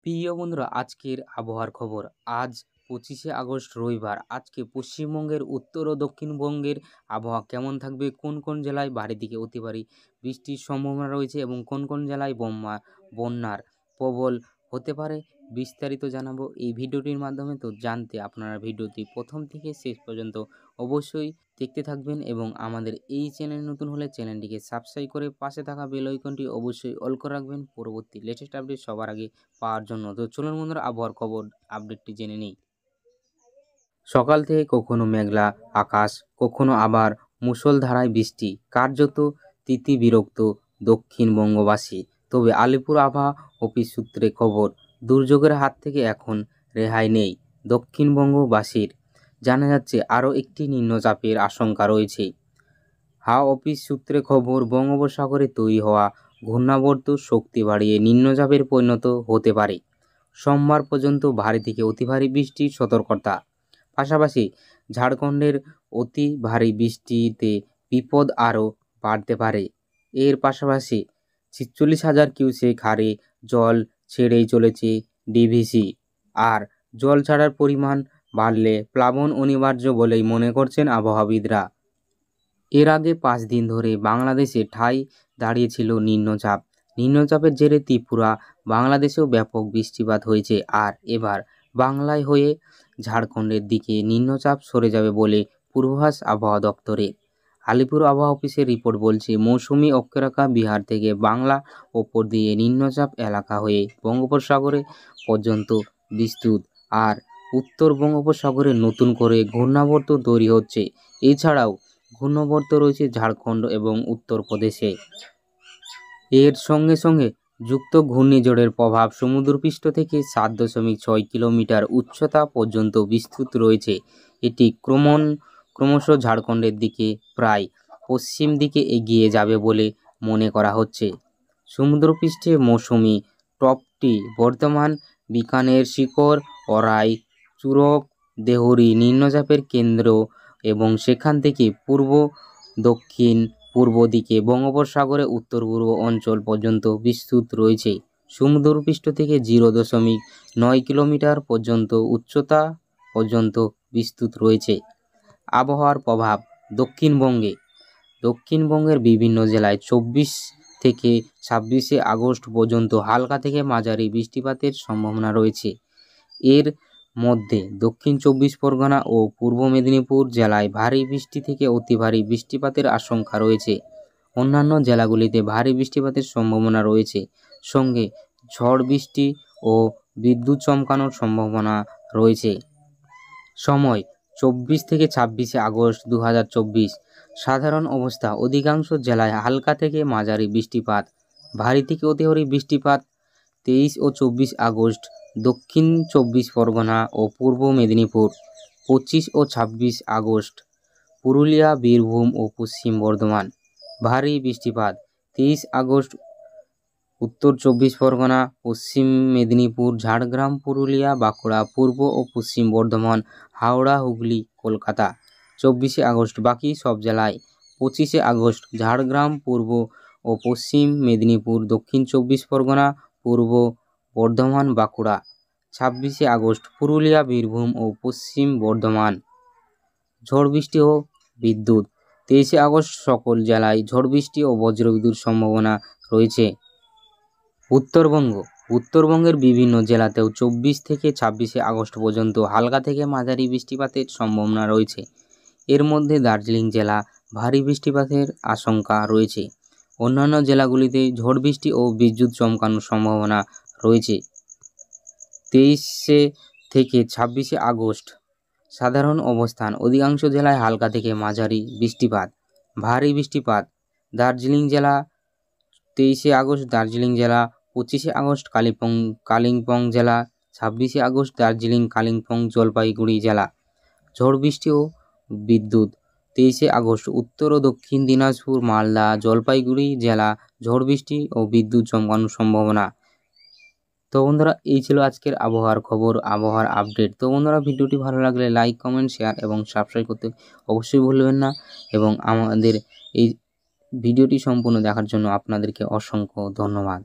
প্রিয় বন্ধুরা, আজকের আবহাওয়ার খবর। আজ 25শে আগস্ট রবিবার। আজকে পশ্চিমবঙ্গের উত্তর ও দক্ষিণবঙ্গের আবহাওয়া কেমন থাকবে, কোন কোন জেলায় ভারী থেকে অতি ভারী বৃষ্টির সম্ভাবনা রয়েছে এবং কোন কোন জেলায় বন্যার প্রবল হতে পারে, বিস্তারিত জানাবো এই ভিডিওটির মাধ্যমে। তো জানতে আপনারা ভিডিওটি প্রথম থেকে শেষ পর্যন্ত অবশ্যই দেখতে থাকবেন এবং আমাদের এই চ্যানেল নতুন হলে চ্যানেলটিকে সাবস্ক্রাইব করে পাশে থাকা বেল আইকনটি অবশ্যই অল করে রাখবেন পরবর্তী লেটেস্ট আপডেট সবার আগে পাওয়ার জন্য। তো চলুন বন্ধুরা, আবহাওয়ার খবর আপডেটটি জেনে নিই। সকাল থেকে কখনো মেঘলা আকাশ, কখনো আবার মুষলধারায় বৃষ্টি, কার্যত তিতিবিরক্ত দক্ষিণবঙ্গবাসী। তবে আলিপুর আবহাওয়া অফিস সূত্রে খবর, দুর্যোগের হাত থেকে এখন রেহাই নেই দক্ষিণবঙ্গবাসীর। জানা যাচ্ছে আরও একটি নিম্নচাপের আশঙ্কা রয়েছে। হাওয়া অফিস সূত্রে খবর, বঙ্গোপসাগরে তৈরি হওয়া ঘূর্ণাবর্ত শক্তি বাড়িয়ে নিম্নচাপের পরিণত হতে পারে। সোমবার পর্যন্ত ভারী থেকে অতি ভারী বৃষ্টির সতর্কতা। পাশাপাশি ঝাড়খণ্ডের অতি ভারী বৃষ্টিতে বিপদ আরও বাড়তে পারে। এর পাশাপাশি ৪৬,০০০ কিউসেক হারে জল ছেড়েই চলেছে ডিভিসি। আর জল ছাড়ার পরিমাণ বাড়লে প্লাবন অনিবার্য বলেই মনে করছেন আবহাওয়াবিদরা। এর আগে 5 দিন ধরে বাংলাদেশে ঠাঁই দাঁড়িয়েছিল নিম্নচাপ। নিম্নচাপের জেরে ত্রিপুরা, বাংলাদেশেও ব্যাপক বৃষ্টিপাত হয়েছে। আর এবার বাংলায় হয়ে ঝাড়খণ্ডের দিকে নিম্নচাপ সরে যাবে বলে পূর্বাভাস আবহাওয়া দপ্তরের। আলিপুর আবহাওয়া অফিসের রিপোর্ট বলছে, মৌসুমি অক্ষরেখা বিহার থেকে বাংলা ওপর দিয়ে নিম্নচাপ এলাকা হয়ে বঙ্গোপসাগরে পর্যন্ত বিস্তৃত। আর উত্তর বঙ্গোপসাগরে নতুন করে ঘূর্ণাবর্ত তৈরি হচ্ছে। এছাড়াও ঘূর্ণাবর্ত রয়েছে ঝাড়খণ্ড এবং উত্তরপ্রদেশে। এর সঙ্গে সঙ্গে যুক্ত ঘূর্ণিঝড়ের প্রভাব সমুদ্রপৃষ্ঠ থেকে 7.6 কিলোমিটার উচ্চতা পর্যন্ত বিস্তৃত রয়েছে। এটি ক্রমশ ঝাড়খণ্ডের দিকে প্রায় পশ্চিম দিকে এগিয়ে যাবে বলে মনে করা হচ্ছে। সমুদ্রপৃষ্ঠে মৌসুমি টপটি বর্তমান বিকানের শিকড়, অরাই, চুরক, দেহরি নিম্নচাপের কেন্দ্র এবং সেখান থেকে পূর্ব দক্ষিণ পূর্ব দিকে বঙ্গোপসাগরে উত্তর পূর্ব অঞ্চল পর্যন্ত বিস্তৃত রয়েছে। সমুদ্রপৃষ্ঠ থেকে 0.9 কিলোমিটার পর্যন্ত উচ্চতা পর্যন্ত বিস্তৃত রয়েছে। আবহাওয়ার প্রভাব দক্ষিণবঙ্গের বিভিন্ন জেলায় 24 থেকে 26শে আগস্ট পর্যন্ত হালকা থেকে মাঝারি বৃষ্টিপাতের সম্ভাবনা রয়েছে। এর মধ্যে দক্ষিণ 24 পরগনা ও পূর্ব মেদিনীপুর জেলায় ভারী বৃষ্টি থেকে অতি ভারী বৃষ্টিপাতের আশঙ্কা রয়েছে। অন্যান্য জেলাগুলিতে ভারী বৃষ্টিপাতের সম্ভাবনা রয়েছে, সঙ্গে ঝড় বৃষ্টি ও বিদ্যুৎ চমকানোর সম্ভাবনা রয়েছে। সময় 24 থেকে 26শে আগস্ট 2024। সাধারণ অবস্থা, অধিকাংশ জেলায় হালকা থেকে মাঝারি বৃষ্টিপাত, ভারী থেকে অতি ভারী বৃষ্টিপাত 23 ও 24 আগস্ট দক্ষিণ 24 পরগনা ও পূর্ব মেদিনীপুর। 25 ও 26 আগস্ট পুরুলিয়া, বীরভূম ও পশ্চিম বর্ধমান। ভারী বৃষ্টিপাত 23 আগস্ট উত্তর 24 পরগনা, পশ্চিম মেদিনীপুর, ঝাড়গ্রাম, পুরুলিয়া, বাঁকুড়া, পূর্ব ও পশ্চিম বর্ধমান, হাওড়া, হুগলি, কলকাতা। 24শে আগস্ট বাকি সব জেলায়। 25শে আগস্ট ঝাড়গ্রাম, পূর্ব ও পশ্চিম মেদিনীপুর, দক্ষিণ 24 পরগনা, পূর্ব বর্ধমান, বাঁকুড়া। 26শে আগস্ট পুরুলিয়া, বীরভূম ও পশ্চিম বর্ধমান। ঝড় বৃষ্টি ও বিদ্যুৎ 23শে আগস্ট সকল জেলায় ঝড় বৃষ্টি ও বজ্রবিদ্যুৎ সম্ভাবনা রয়েছে। উত্তরবঙ্গের বিভিন্ন জেলাতেও 24 থেকে 26শে আগস্ট পর্যন্ত হালকা থেকে মাঝারি বৃষ্টিপাতের সম্ভাবনা রয়েছে। এর মধ্যে দার্জিলিং জেলা ভারী বৃষ্টিপাতের আশঙ্কা রয়েছে। অন্যান্য জেলাগুলিতে ঝড় বৃষ্টি ও বিদ্যুৎ চমকানোর সম্ভাবনা রয়েছে। 23শে থেকে 26শে আগস্ট সাধারণ অবস্থান, অধিকাংশ জেলায় হালকা থেকে মাঝারি বৃষ্টিপাত, ভারী বৃষ্টিপাত। দার্জিলিং জেলা 23শে আগস্ট দার্জিলিং জেলা, 25শে আগস্ট কালিম্পং জেলা, 26শে আগস্ট দার্জিলিং, কালিম্পং, জলপাইগুড়ি জেলা। ঝড় বৃষ্টি ও বিদ্যুৎ 23শে আগস্ট উত্তর ও দক্ষিণ দিনাজপুর, মালদা, জলপাইগুড়ি জেলা। ঝড় বৃষ্টি ও বিদ্যুৎ চমকানোর সম্ভাবনা। তো বন্ধুরা, এই ছিল আজকের আবহাওয়ার খবর, আবহাওয়ার আপডেট। তো বন্ধুরা, ভিডিওটি ভালো লাগলে লাইক, কমেন্ট, শেয়ার এবং সাবস্ক্রাইব করতে অবশ্যই ভুলবেন না। এবং আমাদের এই ভিডিওটি সম্পূর্ণ দেখার জন্য আপনাদেরকে অসংখ্য ধন্যবাদ।